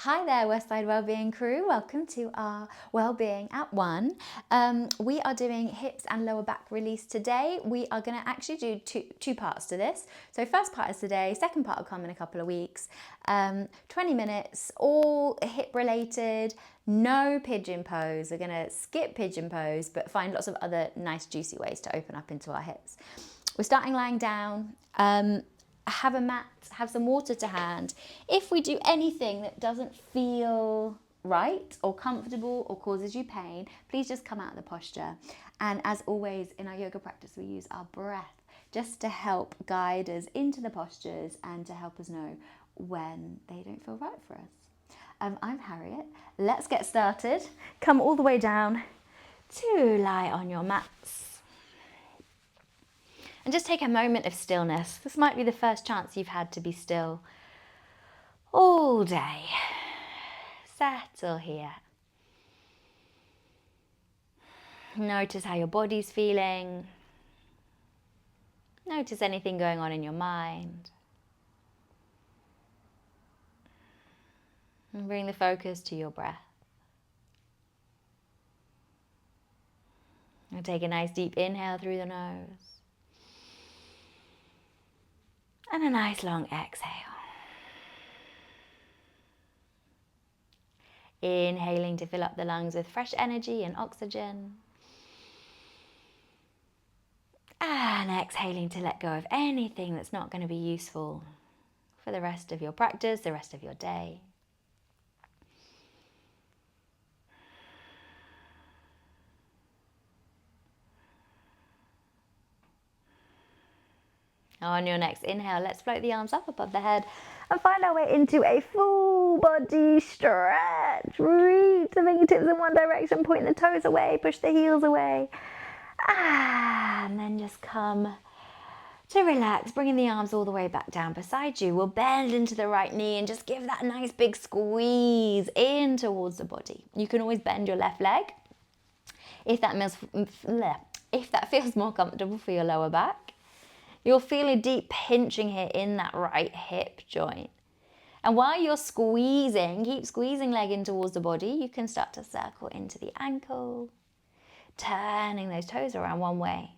Hi there, Westside Wellbeing crew. Welcome to our Wellbeing at 1. We are doing hips and lower back release today. We are going to actually do two parts to this. So first part is today, second part will come in a couple of weeks. 20 minutes, all hip related, no pigeon pose. We're going to skip pigeon pose, but find lots of other nice juicy ways to open up into our hips. We're starting lying down. Have a mat, have some water to hand. If we do anything that doesn't feel right or comfortable or causes you pain, please just come out of the posture. And as always in our yoga practice, we use our breath just to help guide us into the postures and to help us know when they don't feel right for us. I'm Harriet. Let's get started. Come all the way down to lie on your mats. And just take a moment of stillness. This might be the first chance you've had to be still all day. Settle here. Notice how your body's feeling. Notice anything going on in your mind. And bring the focus to your breath. And take a nice deep inhale through the nose. And a nice long exhale. Inhaling to fill up the lungs with fresh energy and oxygen. And exhaling to let go of anything that's not going to be useful for the rest of your practice, the rest of your day. On your next inhale, let's float the arms up above the head and find our way into a full body stretch. Reach the fingertips in one direction, point the toes away, push the heels away. And then just come to relax, bringing the arms all the way back down beside you. We'll bend into the right knee and just give that nice big squeeze in towards the body. You can always bend your left leg if that feels more comfortable for your lower back. You'll feel a deep pinching here in that right hip joint. And while you're squeezing, keep squeezing leg in towards the body, you can start to circle into the ankle, turning those toes around one way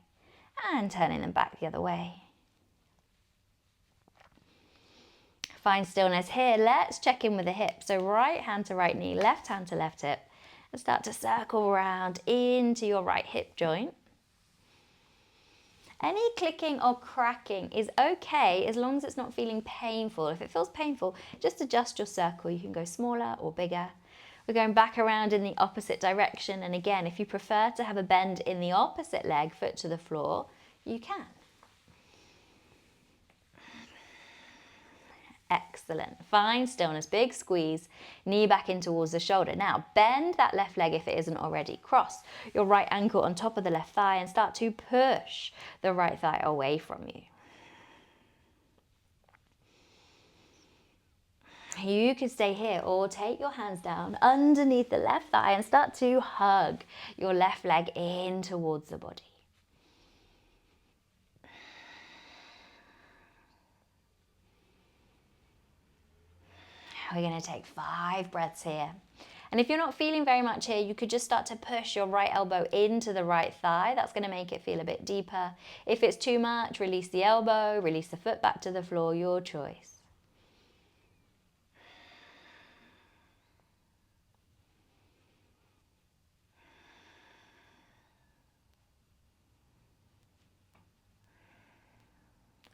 and turning them back the other way. Find stillness here. Let's check in with the hip. So right hand to right knee, left hand to left hip, and start to circle around into your right hip joint. Any clicking or cracking is okay as long as it's not feeling painful. If it feels painful, just adjust your circle. You can go smaller or bigger. We're going back around in the opposite direction. And again, if you prefer to have a bend in the opposite leg, foot to the floor, you can. Excellent. Find stillness, big squeeze, knee back in towards the shoulder. Now bend that left leg if it isn't already. Cross your right ankle on top of the left thigh and start to push the right thigh away from you. You can stay here or take your hands down underneath the left thigh and start to hug your left leg in towards the body. We're going to take 5 breaths here. And if you're not feeling very much here, you could just start to push your right elbow into the right thigh. That's going to make it feel a bit deeper. If it's too much, release the elbow, release the foot back to the floor, your choice.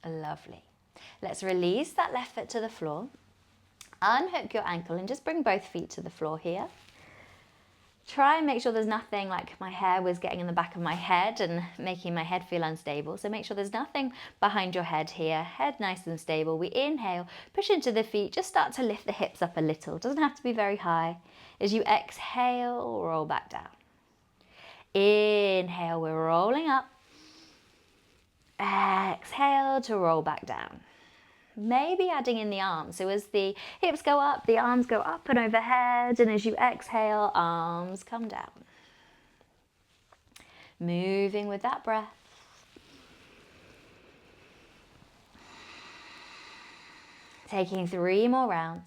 Lovely. Let's release that left foot to the floor. Unhook your ankle and just bring both feet to the floor here. Try and make sure there's nothing like my hair was getting in the back of my head and making my head feel unstable. So make sure there's nothing behind your head here. Head nice and stable. We inhale, push into the feet. Just start to lift the hips up a little. Doesn't have to be very high. As you exhale, roll back down. Inhale, we're rolling up. Exhale to roll back down. Maybe adding in the arms. So as the hips go up, the arms go up and overhead. And as you exhale, arms come down. Moving with that breath. Taking 3 more rounds.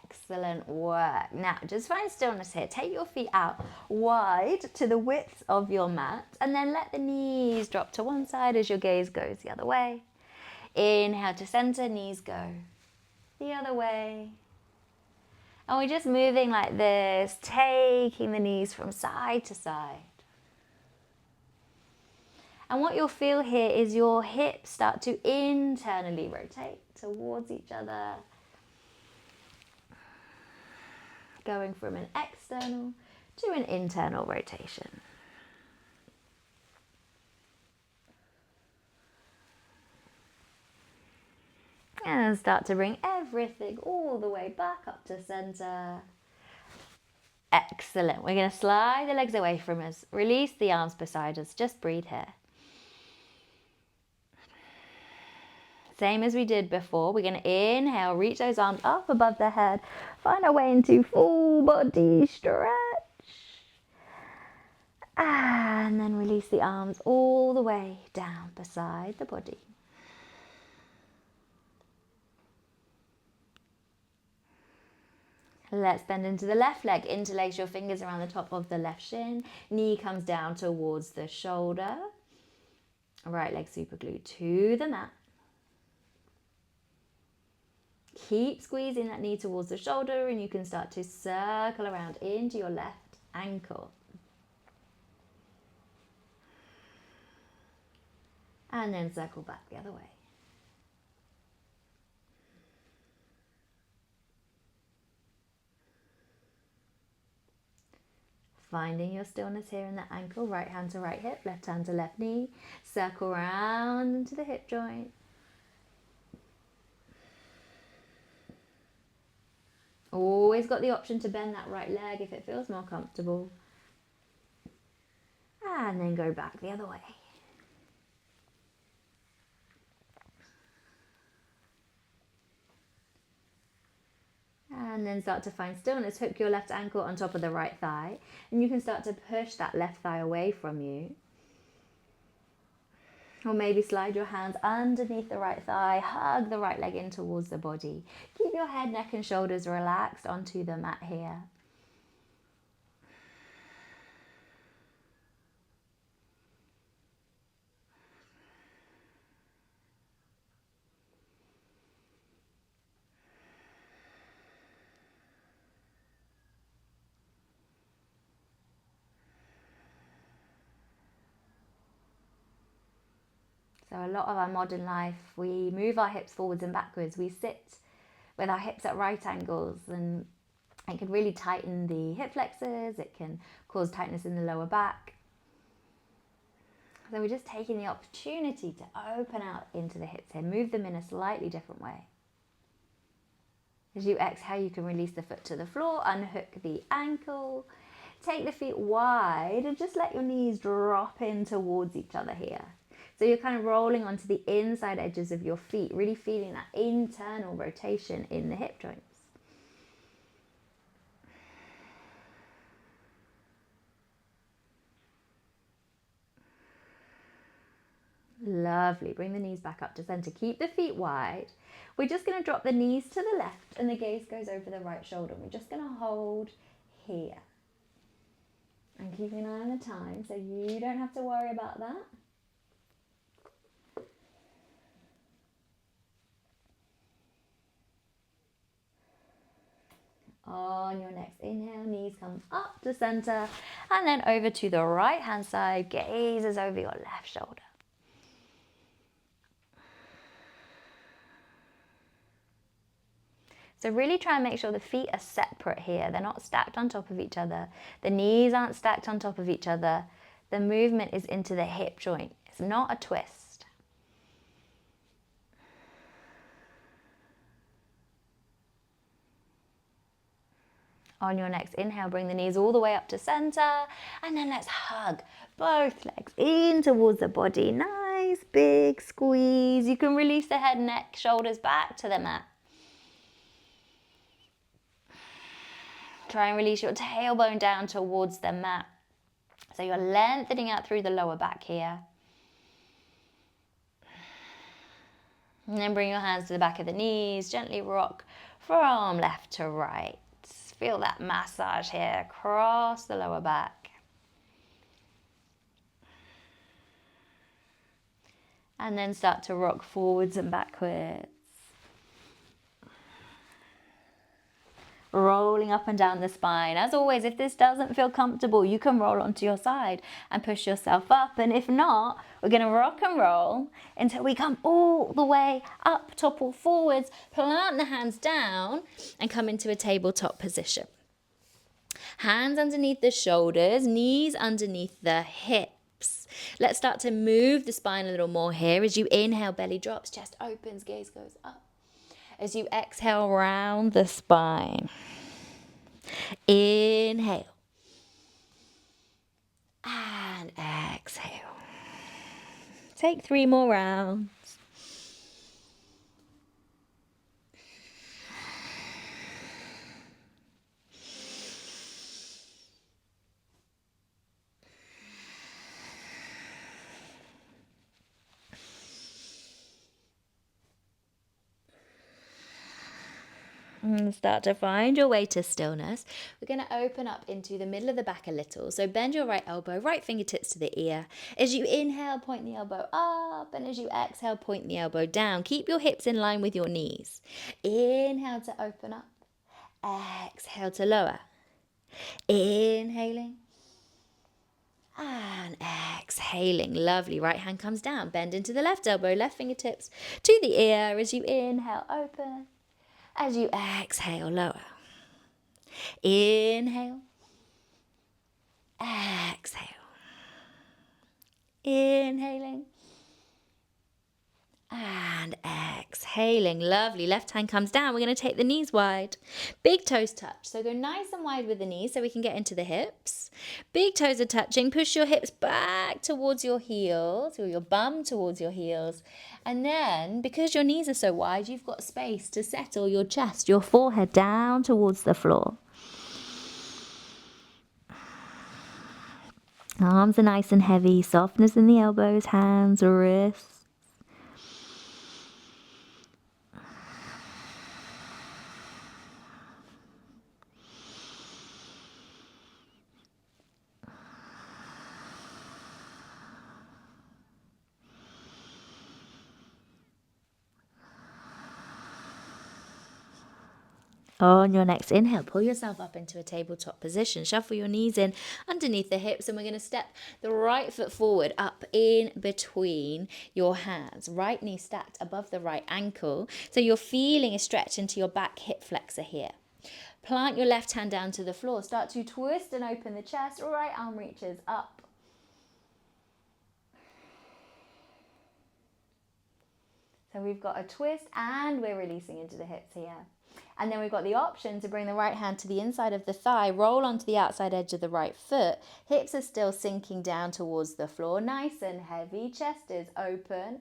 Excellent work. Now, just find stillness here. Take your feet out wide to the width of your mat, and then let the knees drop to one side as your gaze goes the other way. Inhale to center, knees go the other way. And we're just moving like this, taking the knees from side to side. And what you'll feel here is your hips start to internally rotate towards each other, going from an external to an internal rotation. And start to bring everything all the way back up to center. Excellent. We're going to slide the legs away from us. Release the arms beside us. Just breathe here. Same as we did before. We're going to inhale, reach those arms up above the head. Find our way into full body stretch. And then release the arms all the way down beside the body. Let's bend into the left leg. Interlace your fingers around the top of the left shin. Knee comes down towards the shoulder. Right leg super glued to the mat. Keep squeezing that knee towards the shoulder, and you can start to circle around into your left ankle. And then circle back the other way. Finding your stillness here in the ankle, right hand to right hip, left hand to left knee. Circle round into the hip joint. Always got the option to bend that right leg if it feels more comfortable. And then go back the other way. And then start to find stillness. Hook your left ankle on top of the right thigh. And you can start to push that left thigh away from you. Or maybe slide your hands underneath the right thigh. Hug the right leg in towards the body. Keep your head, neck and shoulders relaxed onto the mat here. So a lot of our modern life, we move our hips forwards and backwards. We sit with our hips at right angles, and it can really tighten the hip flexors. It can cause tightness in the lower back. So we're just taking the opportunity to open out into the hips here. Move them in a slightly different way. As you exhale, you can release the foot to the floor, unhook the ankle, take the feet wide, and just let your knees drop in towards each other here. So you're kind of rolling onto the inside edges of your feet, really feeling that internal rotation in the hip joints. Lovely. Bring the knees back up to center. Keep the feet wide. We're just going to drop the knees to the left and the gaze goes over the right shoulder. We're just going to hold here. And keeping an eye on the time so you don't have to worry about that. On your next inhale, knees come up to center and then over to the right hand side, gazes over your left shoulder. So really try and make sure the feet are separate here. They're not stacked on top of each other. The knees aren't stacked on top of each other. The movement is into the hip joint. It's not a twist. On your next inhale, bring the knees all the way up to center, and then let's hug both legs in towards the body. Nice big squeeze. You can release the head, neck, shoulders back to the mat. Try and release your tailbone down towards the mat. So you're lengthening out through the lower back here. And then bring your hands to the back of the knees, gently rock from left to right. Feel that massage here across the lower back. And then start to rock forwards and backwards. Rolling up and down the spine. As always, if this doesn't feel comfortable, you can roll onto your side and push yourself up. And if not, we're going to rock and roll until we come all the way up, topple forwards, plant the hands down and come into a tabletop position. Hands underneath the shoulders, knees underneath the hips. Let's start to move the spine a little more here. As you inhale, belly drops, chest opens, gaze goes up. As you exhale, round the spine. Inhale. And exhale. Take 3 more rounds. And start to find your way to stillness. We're going to open up into the middle of the back a little. So bend your right elbow, right fingertips to the ear. As you inhale, point the elbow up. And as you exhale, point the elbow down. Keep your hips in line with your knees. Inhale to open up. Exhale to lower. Inhaling. And exhaling. Lovely. Right hand comes down. Bend into the left elbow, left fingertips to the ear. As you inhale, open. As you exhale, lower. Inhale. Exhale. Inhaling. And exhaling. Lovely. Left hand comes down. We're going to take the knees wide. Big toes touch. So go nice and wide with the knees so we can get into the hips. Big toes are touching. Push your hips back towards your heels, or your bum towards your heels. And then, because your knees are so wide, you've got space to settle your chest, your forehead down towards the floor. Arms are nice and heavy. Softness in the elbows, hands, wrists. On your next inhale, pull yourself up into a tabletop position. Shuffle your knees in underneath the hips, and we're going to step the right foot forward up in between your hands. Right knee stacked above the right ankle. So you're feeling a stretch into your back hip flexor here. Plant your left hand down to the floor. Start to twist and open the chest. Right arm reaches up. So we've got a twist and we're releasing into the hips here. And then we've got the option to bring the right hand to the inside of the thigh, roll onto the outside edge of the right foot. Hips are still sinking down towards the floor, nice and heavy. Chest is open.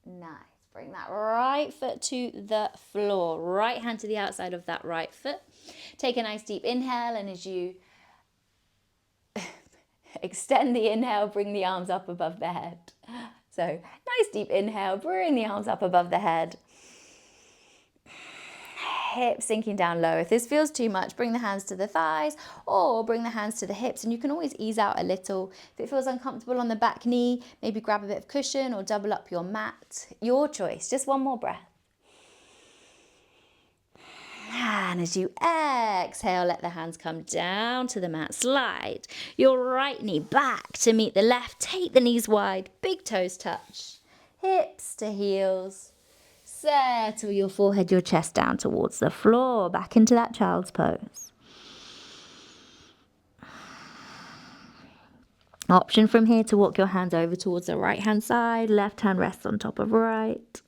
Nice. Bring that right foot to the floor. Right hand to the outside of that right foot. Take a nice deep inhale, and as you extend the inhale, bring the arms up above the head. So nice deep inhale, bring the arms up above the head. Hips sinking down low. If this feels too much, bring the hands to the thighs or bring the hands to the hips, and you can always ease out a little. If it feels uncomfortable on the back knee, maybe grab a bit of cushion or double up your mat. Your choice. Just one more breath. And as you exhale, let the hands come down to the mat. Slide your right knee back to meet the left. Take the knees wide. Big toes touch. Hips to heels. Settle your forehead, your chest down towards the floor. Back into that child's pose. Option from here to walk your hands over towards the right hand side. Left hand rests on top of right.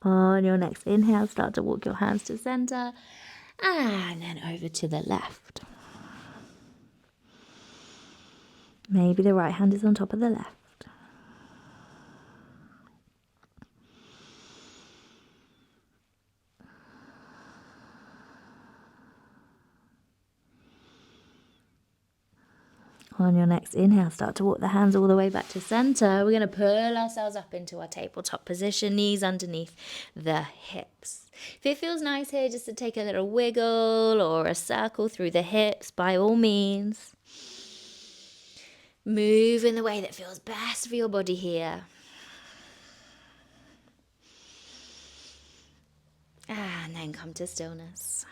On your next inhale, start to walk your hands to center. And then over to the left. Maybe the right hand is on top of the left. On your next inhale, start to walk the hands all the way back to center. We're going to pull ourselves up into our tabletop position, knees underneath the hips. If it feels nice here just to take a little wiggle or a circle through the hips, by all means. Move in the way that feels best for your body here. And then come to stillness.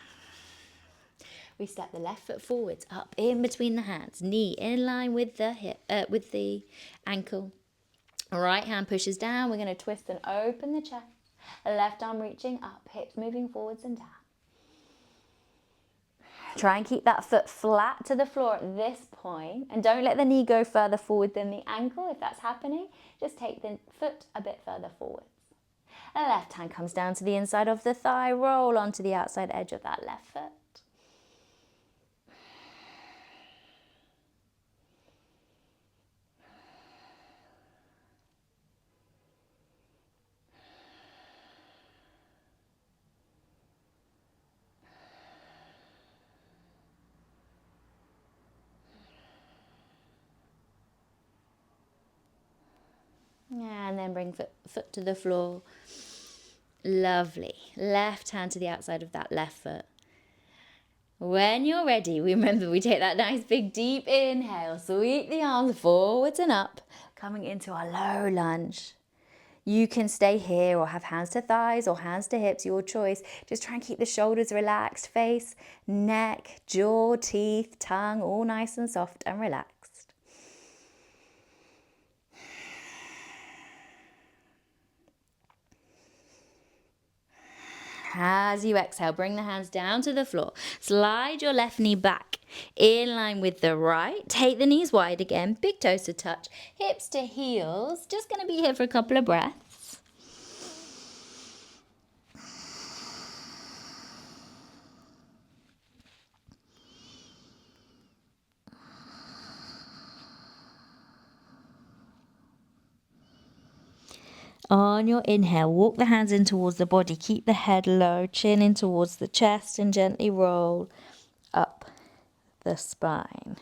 We step the left foot forwards, up in between the hands, knee in line with the hip, with the ankle. Right hand pushes down. We're going to twist and open the chest. Left arm reaching up, hips moving forwards and down. Try and keep that foot flat to the floor at this point, and don't let the knee go further forward than the ankle. If that's happening, just take the foot a bit further forwards. The left hand comes down to the inside of the thigh, roll onto the outside edge of that left foot. And then bring foot to the floor. Lovely. Left hand to the outside of that left foot. When you're ready, remember we take that nice big deep inhale, sweep the arms forwards and up, coming into our low lunge. You can stay here or have hands to thighs or hands to hips, your choice. Just try and keep the shoulders relaxed, face, neck, jaw, teeth, tongue, all nice and soft and relaxed. As you exhale, bring the hands down to the floor. Slide your left knee back in line with the right. Take the knees wide again, big toes to touch, hips to heels. Just going to be here for a couple of breaths. On your inhale, walk the hands in towards the body. Keep the head low, chin in towards the chest, and gently roll up the spine.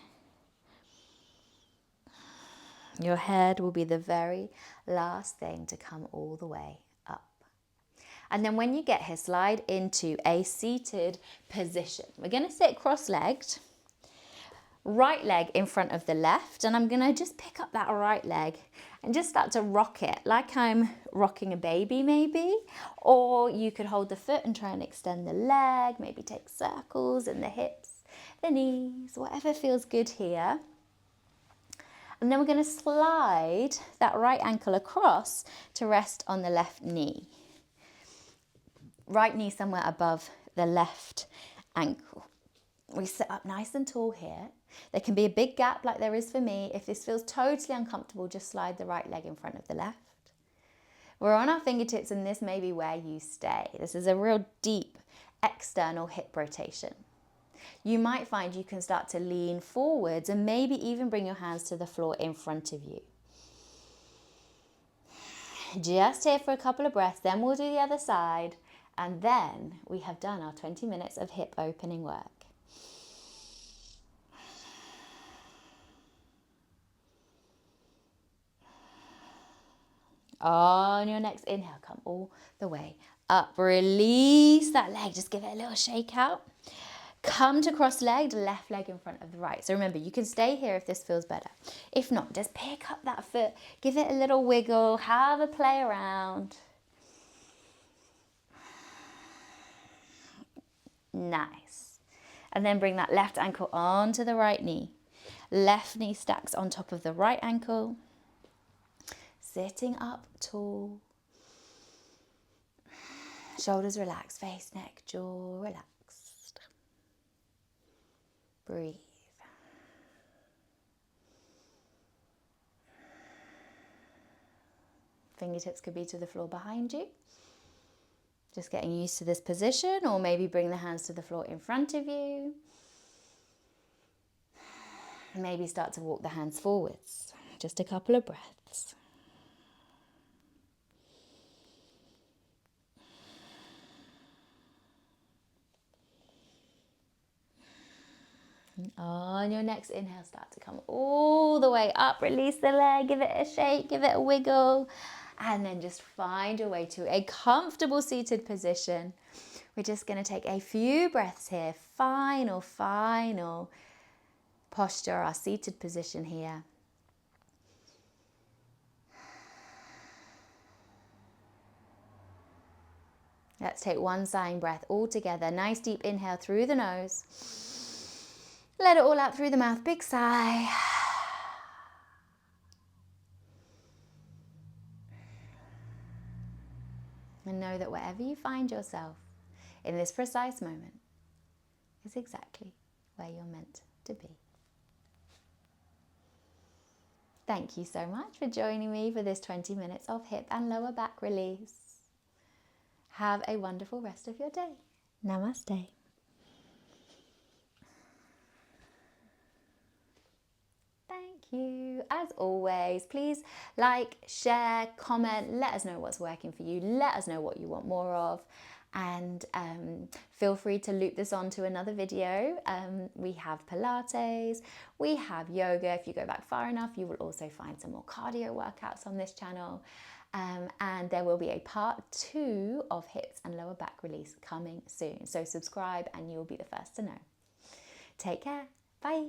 Your head will be the very last thing to come all the way up. And then when you get here, slide into a seated position. We're going to sit cross-legged. Right leg in front of the left, and I'm going to just pick up that right leg and just start to rock it like I'm rocking a baby maybe, or you could hold the foot and try and extend the leg, maybe take circles in the hips, the knees, whatever feels good here. And then we're going to slide that right ankle across to rest on the left knee. Right knee somewhere above the left ankle. We sit up nice and tall here. There can be a big gap like there is for me. If this feels totally uncomfortable, just slide the right leg in front of the left. We're on our fingertips, and this may be where you stay. This is a real deep external hip rotation. You might find you can start to lean forwards and maybe even bring your hands to the floor in front of you. Just here for a couple of breaths, then we'll do the other side, and then we have done our 20 minutes of hip opening work. On your next inhale, come all the way up. Release that leg. Just give it a little shake out. Come to cross-legged, left leg in front of the right. So remember, you can stay here if this feels better. If not, just pick up that foot, give it a little wiggle, have a play around. Nice. And then bring that left ankle onto the right knee. Left knee stacks on top of the right ankle. Sitting up tall. Shoulders relaxed, face, neck, jaw relaxed. Breathe. Fingertips could be to the floor behind you. Just getting used to this position, or maybe bring the hands to the floor in front of you. Maybe start to walk the hands forwards. Just a couple of breaths. On your next inhale, start to come all the way up. Release the leg, give it a shake, give it a wiggle. And then just find your way to a comfortable seated position. We're just going to take a few breaths here. Final posture, our seated position here. Let's take one sighing breath all together. Nice deep inhale through the nose. Let it all out through the mouth. Big sigh. And know that wherever you find yourself in this precise moment is exactly where you're meant to be. Thank you so much for joining me for this 20 minutes of hip and lower back release. Have a wonderful rest of your day. Namaste. Thank you. As always, please like, share, comment, let us know what's working for you, let us know what you want more of, and feel free to loop this on to another video. We have Pilates, we have yoga. If you go back far enough, you will also find some more cardio workouts on this channel. And there will be a part 2 of hips and lower back release coming soon. So subscribe and you'll be the first to know. Take care. Bye.